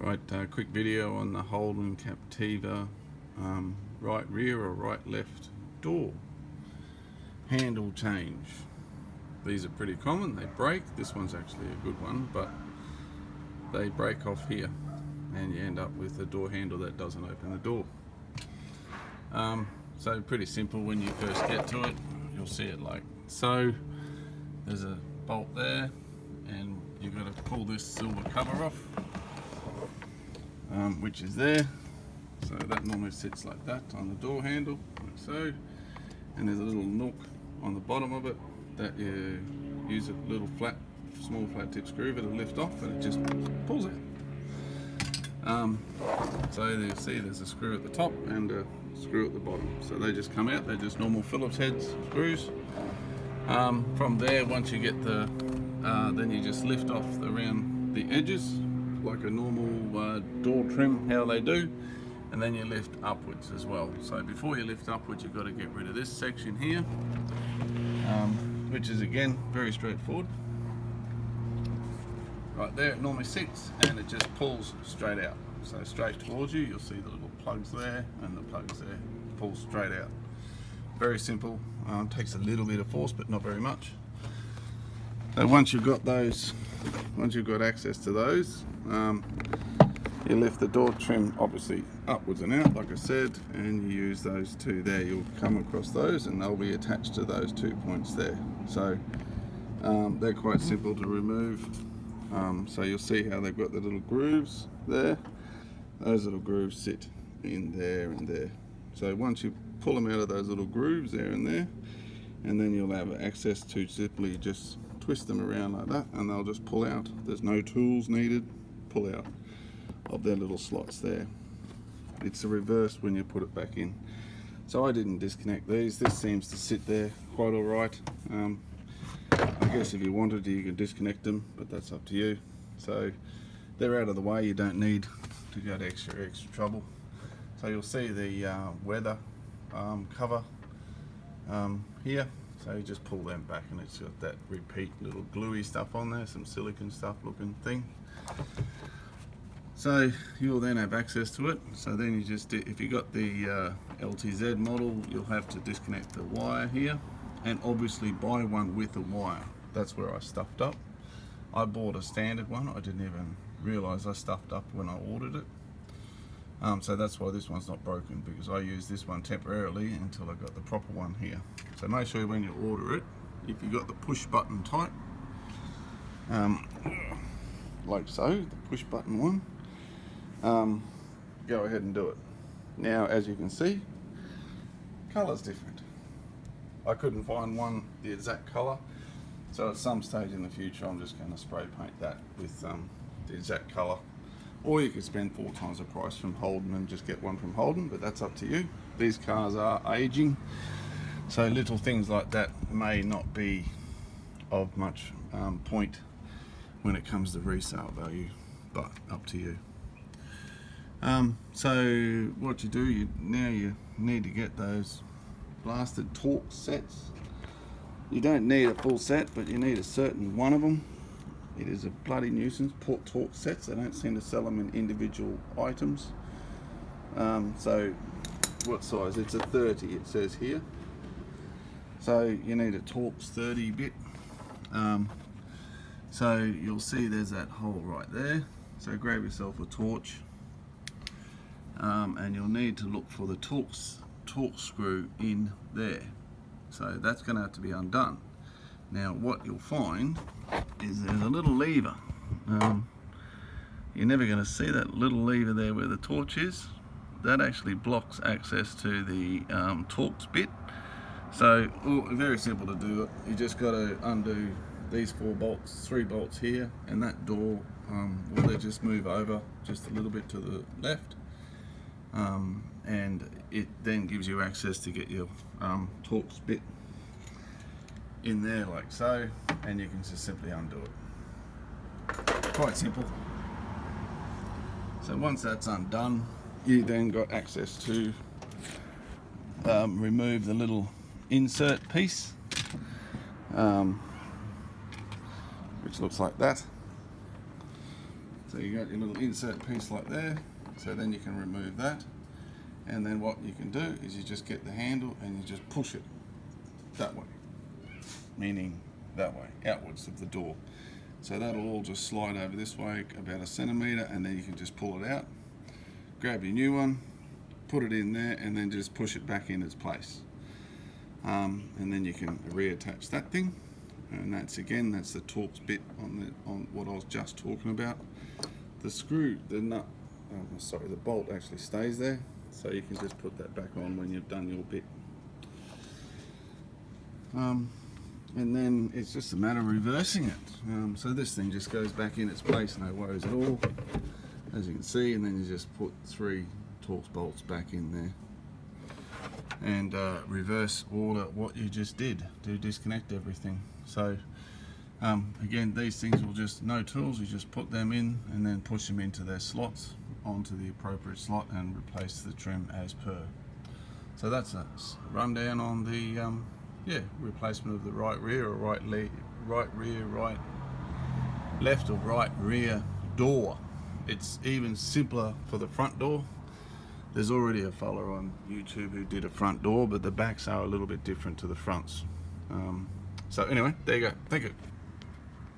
Right, quick video on the Holden Captiva right rear or right left door handle change. These are pretty common, they break. This one's actually a good one, but they break off here and you end up with a door handle that doesn't open the door. So pretty simple. When you first get to it, you'll see it like so. There's a bolt there and you've got to pull this silver cover off, which is there. So that normally sits like that on the door handle, like so. And there's a little nook on the bottom of it that you use a little small flat tip screw to lift off, and it just pulls out. So you'll see there's a screw at the top and a screw at the bottom. So they just come out, they're just normal Phillips heads screws. From there, once you get then you just lift off around the edges like a normal door trim, how they do, and then you lift upwards as well. So before you lift upwards, you've got to get rid of this section here, which is again very straightforward. Right there it normally sits and it just pulls straight out. So straight towards you, you'll see the little plugs there and the plugs there, pull straight out. Very simple, takes a little bit of force but not very much. So once you've got access to those, you lift the door trim obviously upwards and out like I said, and you use those two there. You'll come across those and they'll be attached to those 2 points there. So they're quite simple to remove. So you'll see how they've got the little grooves there. Those little grooves sit in there and there. So once you pull them out of those little grooves there and there, and then you'll have access to simply just twist them around like that and they'll just pull out. There's no tools needed. Pull out of their little slots there. It's the reverse when you put it back in. So I didn't disconnect these. This seems to sit there quite all right. I guess if you wanted to, you could disconnect them, but that's up to you. So they're out of the way. You don't need to go to extra trouble. So you'll see the weather cover here. So you just pull them back and it's got that repeat little gluey stuff on there, some silicone stuff looking thing. So you'll then have access to it. So then you just, if you got the LTZ model, you'll have to disconnect the wire here and obviously buy one with a wire. That's where I stuffed up. I bought a standard one. I didn't even realize I stuffed up when I ordered it. So that's why this one's not broken, because I used this one temporarily until I got the proper one here. So make sure when you order it, if you got the push button type, like so, the push button one, go ahead and do it. Now, as you can see, color's different. I couldn't find one the exact color, so at some stage in the future I'm just going to spray paint that with the exact color. Or you could spend 4 times the price from Holden and just get one from Holden, but that's up to you. These cars are aging, so little things like that may not be of much point when it comes to resale value, but up to you. So what you do, you need to get those blasted torque sets. You don't need a full set, but you need a certain one of them. It is a bloody nuisance. Torque sets, they don't seem to sell them in individual items. So what size? It's a 30, it says here. So you need a Torx 30 bit. So you'll see there's that hole right there. So grab yourself a torch, and you'll need to look for the torque screw in there. So that's going to have to be undone. Now what you'll find is there's a little lever. You're never going to see that little lever there where the torch is. That actually blocks access to the Torx bit. So very simple to do it. You just got to undo these 4 bolts, 3 bolts here, and that door will they just move over just a little bit to the left, and it then gives you access to get your Torx bit in there like so, and you can just simply undo it. Quite simple. So once that's undone, you then got access to remove the little insert piece, which looks like that. So you got your little insert piece like there, so then you can remove that, and then what you can do is you just get the handle and you just push it that way, meaning that way, outwards of the door. So that'll all just slide over this way about 1 centimetre, and then you can just pull it out, grab your new one, put it in there, and then just push it back in its place. And then you can reattach that thing, and that's the Torx bit on what I was just talking about. The screw, the nut, the bolt actually stays there, so you can just put that back on when you've done your bit. And then it's just a matter of reversing it. So this thing just goes back in its place, no worries at all, as you can see, and then you just put 3 Torx bolts back in there and reverse order what you just did to disconnect everything. So again, these things will just, no tools, you just put them in and then push them into their slots, onto the appropriate slot, and replace the trim as per. So that's a rundown on the replacement of the right rear or right left or right rear door. It's even simpler for the front door. There's already a fella on YouTube who did a front door, but the backs are a little bit different to the fronts. So anyway, there you go. Thank you.